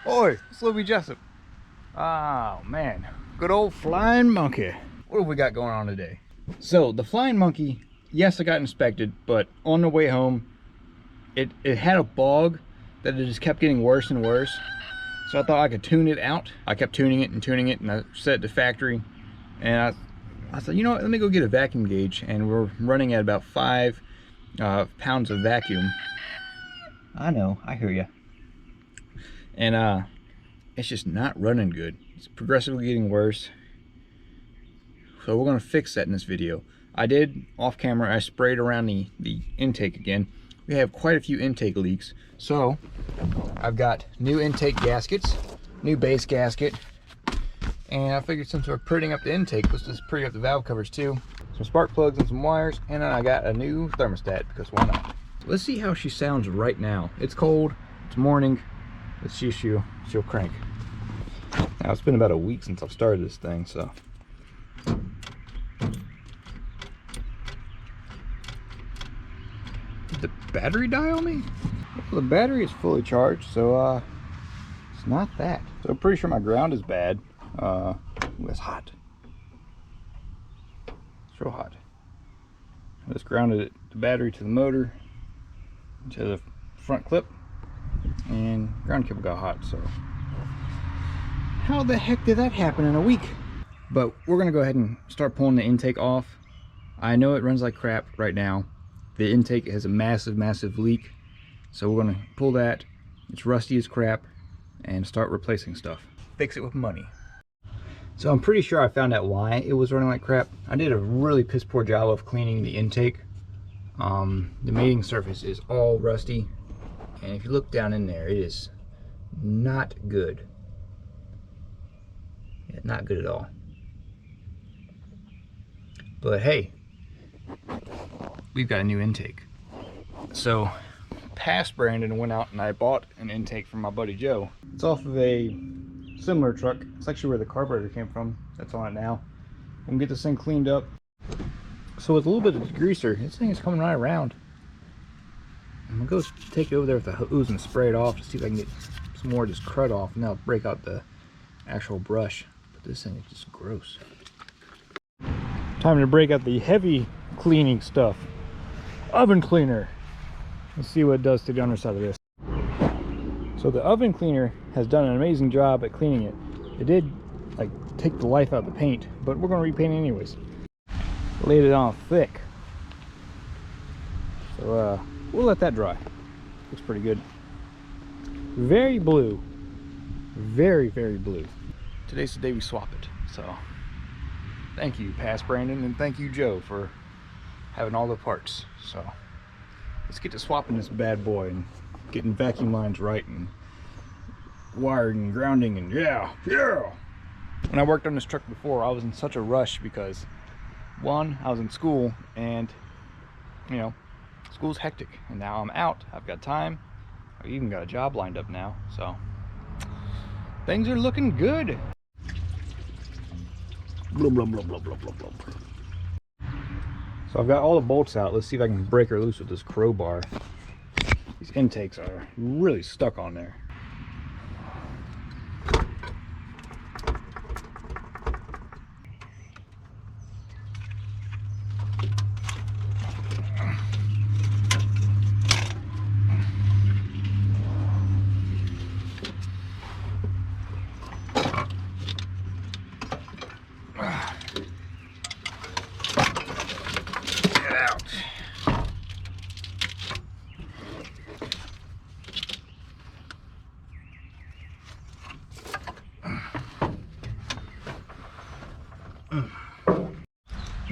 Oi, it's LilBJessup. Oh man, good old flying monkey. What have we got going on today? So the flying monkey, yes, I got inspected, but on the way home, it had a bog that it just kept getting worse and worse. So I thought I could tune it out. I kept tuning it, and I set it to factory. And I thought, you know what, let me go get a vacuum gauge. And we're running at about 5 pounds of vacuum. I know, I hear you. And it's just not running good. It's progressively getting worse. So we're gonna fix that in this video. I did, off camera, I sprayed around the intake again. We have quite a few intake leaks. So I've got new intake gaskets, new base gasket, and I figured since we're prettying up the intake, let's just pretty up the valve covers too. Some spark plugs and some wires, and then I got a new thermostat, because why not? Let's see how she sounds right now. It's cold, it's morning. Let's see if she'll crank. Now it's been about a week since I've started this thing, so. Did the battery die on me? Well, the battery is fully charged, so it's not that. So I'm pretty sure my ground is bad. It's hot. It's real hot. I just grounded the battery to the motor, to the front clip, and ground cable got hot. So how the heck did that happen in a week? But we're gonna go ahead and start pulling the intake off. I know it runs like crap right now. The intake has a massive leak, so we're gonna pull that. It's rusty as crap, and start replacing stuff. Fix it with money. So I'm pretty sure I found out why it was running like crap. I did a really piss poor job of cleaning the intake. The mating surface is all rusty, and if you look down in there, it is not good. Yeah, not good at all. But hey, we've got a new intake. So past Brandon went out and I bought an intake from my buddy Joe. It's off of a similar truck. It's actually where the carburetor came from. That's on it now. I'm gonna get this thing cleaned up. So with a little bit of greaser, this thing is coming right around. I'm gonna go take it over there with the hose and spray it off to see if I can get some more of this crud off, and that'll break out the actual brush. But this thing is just gross. Time to break out the heavy cleaning stuff. Oven cleaner. Let's see what it does to the underside of this. So the oven cleaner has done an amazing job at cleaning it. It did like take the life out of the paint, but we're gonna repaint it anyways. Laid it on thick. So we'll let that dry. Looks pretty good. Very blue. Very blue. Today's the day we swap it. So thank you, past Brandon, and thank you, Joe, for having all the parts. So let's get to swapping this bad boy and getting vacuum lines right and wiring and grounding, and yeah. When I worked on this truck before, I was in such a rush because one, I was in school, and you know, school's hectic, and now I'm out. I've got time. I've even got a job lined up now, so things are looking good. Blah, blah, blah, blah, blah, blah, blah. So I've got all the bolts out. Let's see if I can break her loose with this crowbar. These intakes are really stuck on there.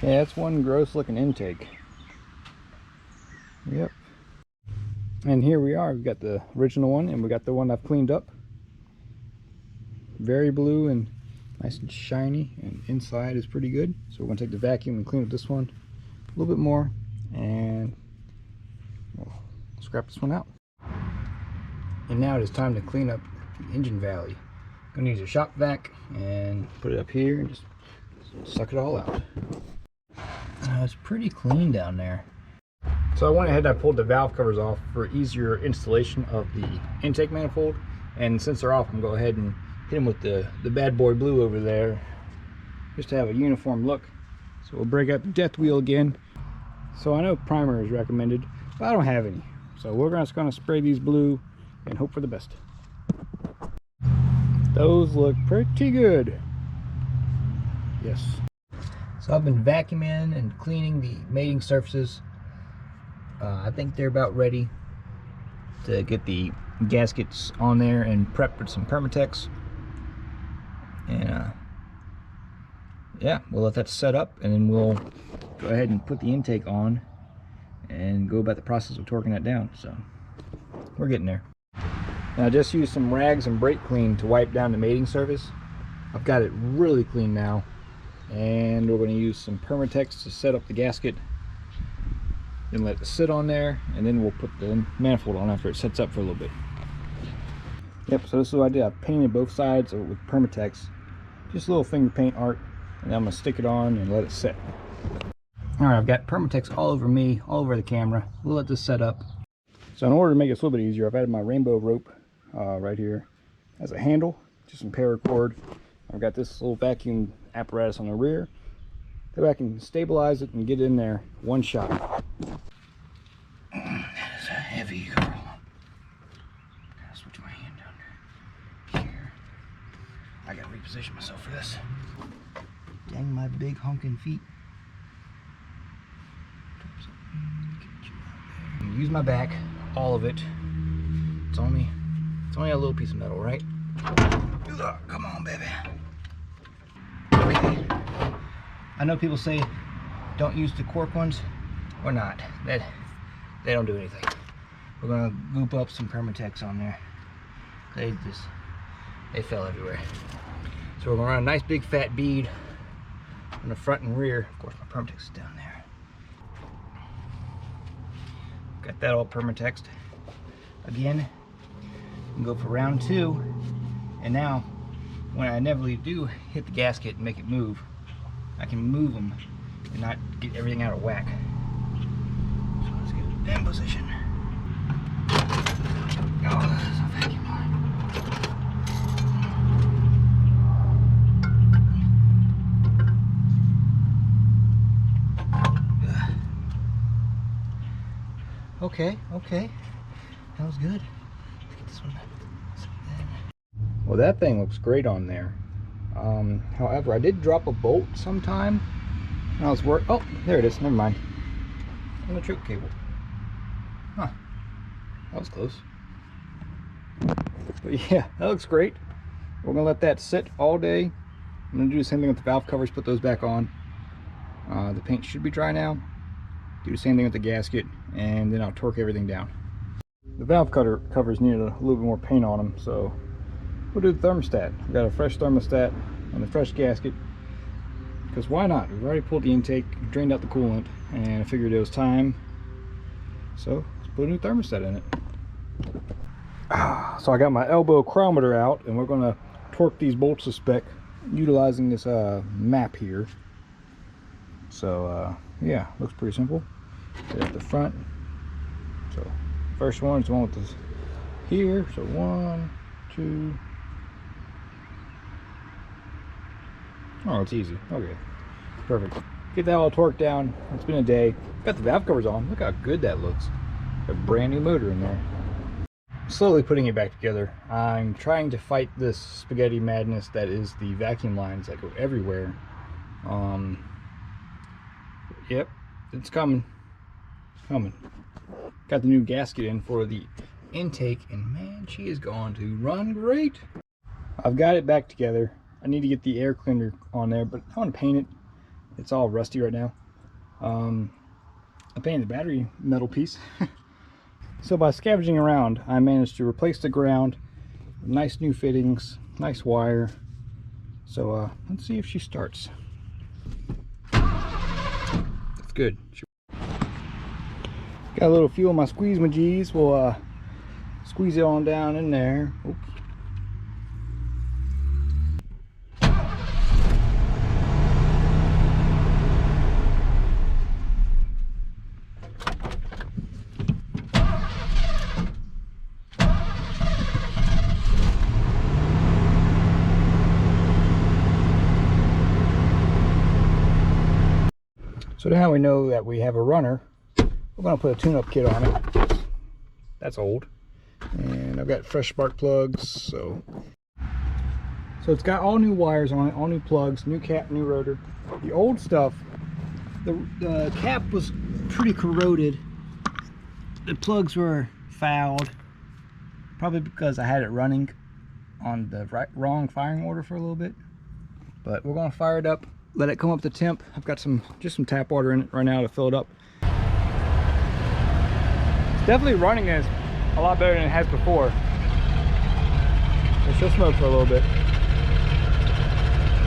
Yeah, that's one gross looking intake. Yep. And here we are. We've got the original one, and we got the one I've cleaned up. Very blue and nice and shiny, and inside is pretty good. So we're going to take the vacuum and clean up this one a little bit more, and we'll scrap this one out. And now it is time to clean up the engine valley. I'm going to use a shop vac and put it up here and just suck it all out. It's pretty clean down there. So I went ahead and I pulled the valve covers off for easier installation of the intake manifold. And since they're off, I'm gonna go ahead and hit them with the bad boy blue over there, just to have a uniform look. So we'll break out the death wheel again. So I know primer is recommended, but I don't have any. So we're just gonna spray these blue and hope for the best. Those look pretty good. Yes. So I've been vacuuming and cleaning the mating surfaces. I think they're about ready to get the gaskets on there and prep with some Permatex. And yeah, we'll let that set up, and then we'll go ahead and put the intake on and go about the process of torquing that down. So we're getting there. Now I just used some rags and brake clean to wipe down the mating surface. I've got it really clean now, and we're going to use some Permatex to set up the gasket, then let it sit on there, and then we'll put the manifold on after it sets up for a little bit. Yep, so this is what I did. I painted both sides with Permatex, just a little finger paint art, and then I'm going to stick it on and let it set. Alright, I've got Permatex all over me, all over the camera. We'll let this set up. So in order to make this a little bit easier, I've added my rainbow rope right here as a handle, just some paracord. I've got this little vacuum apparatus on the rear that I can stabilize it and get in there one shot. That is a heavy girl. Gotta switch my hand down here. I gotta reposition myself for this. Dang my big honking feet. Use my back, all of it. It's only a little piece of metal, right? Come on, baby. Okay. I know people say don't use the cork ones. We're not. They don't do anything. We're gonna goop up some Permatex on there. They fell everywhere. So we're gonna run a nice big fat bead on the front and rear. Of course, my Permatex is down there. Got that all Permatexed. Again, we can go for round 2. And now, when I inevitably do hit the gasket and make it move, I can move them and not get everything out of whack. So let's get it in position. Oh, this is a vacuum line. Okay. That was good. Let's get this one back. Well, that thing looks great on there. However, I did drop a bolt sometime. And I was oh, there it is. Never mind. On the choke cable. Huh. That was close. But yeah, that looks great. We're gonna let that sit all day. I'm gonna do the same thing with the valve covers. Put those back on. The paint should be dry now. Do the same thing with the gasket, and then I'll torque everything down. The valve covers needed a little bit more paint on them, so we'll do the thermostat. I've got a fresh thermostat and a fresh gasket, because why not? We've already pulled the intake, drained out the coolant, and I figured it was time. So let's put a new thermostat in it. So I got my elbow chronometer out, and we're going to torque these bolts to spec utilizing this map here. So yeah, looks pretty simple. Get at the front. So first one is the one with this here. So 1, 2. Oh, it's easy. Okay, perfect. Get that all torqued down. It's been a day. Got the valve covers on. Look how good that looks. A brand new motor in there. Slowly putting it back together. I'm trying to fight this spaghetti madness that is the vacuum lines that go everywhere. Yep, it's coming. Got the new gasket in for the intake, and man, she is going to run great. I've got it back together. I need to get the air cleaner on there, but I want to paint it. It's all rusty right now. I painted the battery metal piece. So by scavenging around, I managed to replace the ground with nice new fittings, nice wire. So let's see if she starts. That's good. Got a little fuel in my squeeze-my-G's. We'll squeeze it on down in there. Oops. So now we know that we have a runner. We're gonna put a tune-up kit on it. That's old. And I've got fresh spark plugs, so it's got all new wires on it, all new plugs, new cap, new rotor. The old stuff, the cap was pretty corroded. The plugs were fouled, probably because I had it running on the wrong firing order for a little bit. But we're gonna fire it up, let it come up to temp. I've got just some tap water in it right now to fill it up. It's definitely running as a lot better than it has before. It should smoke for a little bit,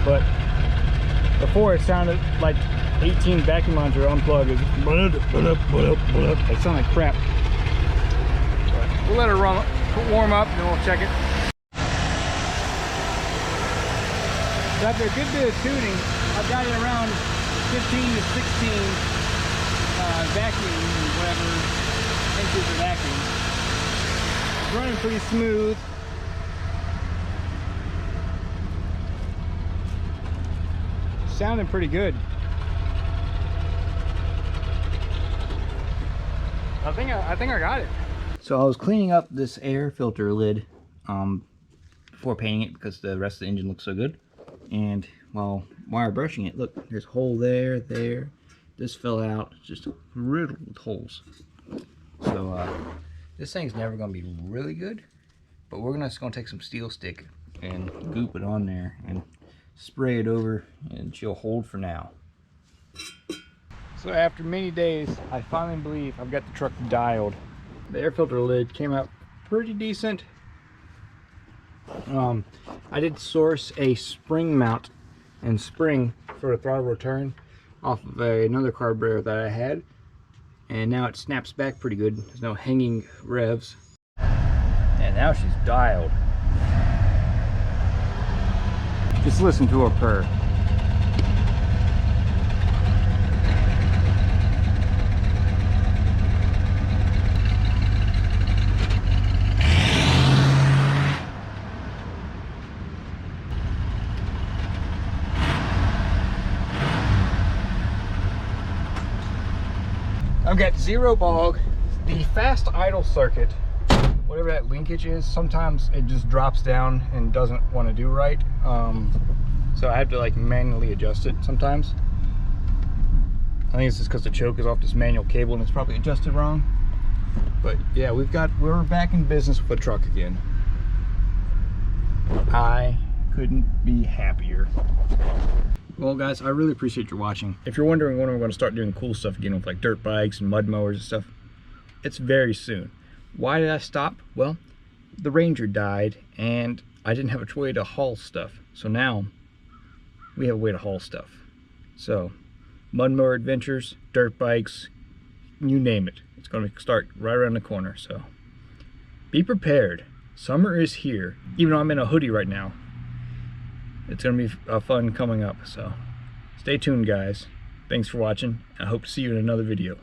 but before it sounded like 18 vacuum lines are unplugged. It sounded like crap. But we'll let it warm up and then we'll check it. So after a good bit of tuning, I've got it around 15 to 16 vacuum, whatever inches of vacuum. It's running pretty smooth. Sounding pretty good. I think I got it. So I was cleaning up this air filter lid before painting it because the rest of the engine looks so good. And while brushing it, look, there's a hole there. This fell out, just riddled with holes. So this thing's never gonna be really good, but we're just gonna take some steel stick and goop it on there and spray it over, and she'll hold for now. So after many days, I finally believe I've got the truck dialed. The air filter lid came out pretty decent. I did source a spring mount and spring for the throttle return off of another carburetor that I had, and now it snaps back pretty good. There's no hanging revs. And now she's dialed. Just listen to her purr. I've got zero bog. The fast idle circuit, whatever that linkage is, sometimes it just drops down and doesn't want to do right. So I have to like manually adjust it sometimes. I think it's just because the choke is off this manual cable and it's probably adjusted wrong. But yeah, we're back in business with a truck again. I couldn't be happier. Well guys, I really appreciate your watching. If you're wondering when I'm going to start doing cool stuff again with like dirt bikes and mud mowers and stuff, it's very soon. Why did I stop? Well, the Ranger died and I didn't have a way to haul stuff. So now we have a way to haul stuff. So mud mower adventures, dirt bikes, you name it. It's going to start right around the corner. So be prepared. Summer is here. Even though I'm in a hoodie right now, it's going to be fun coming up. So stay tuned guys. Thanks for watching. I hope to see you in another video.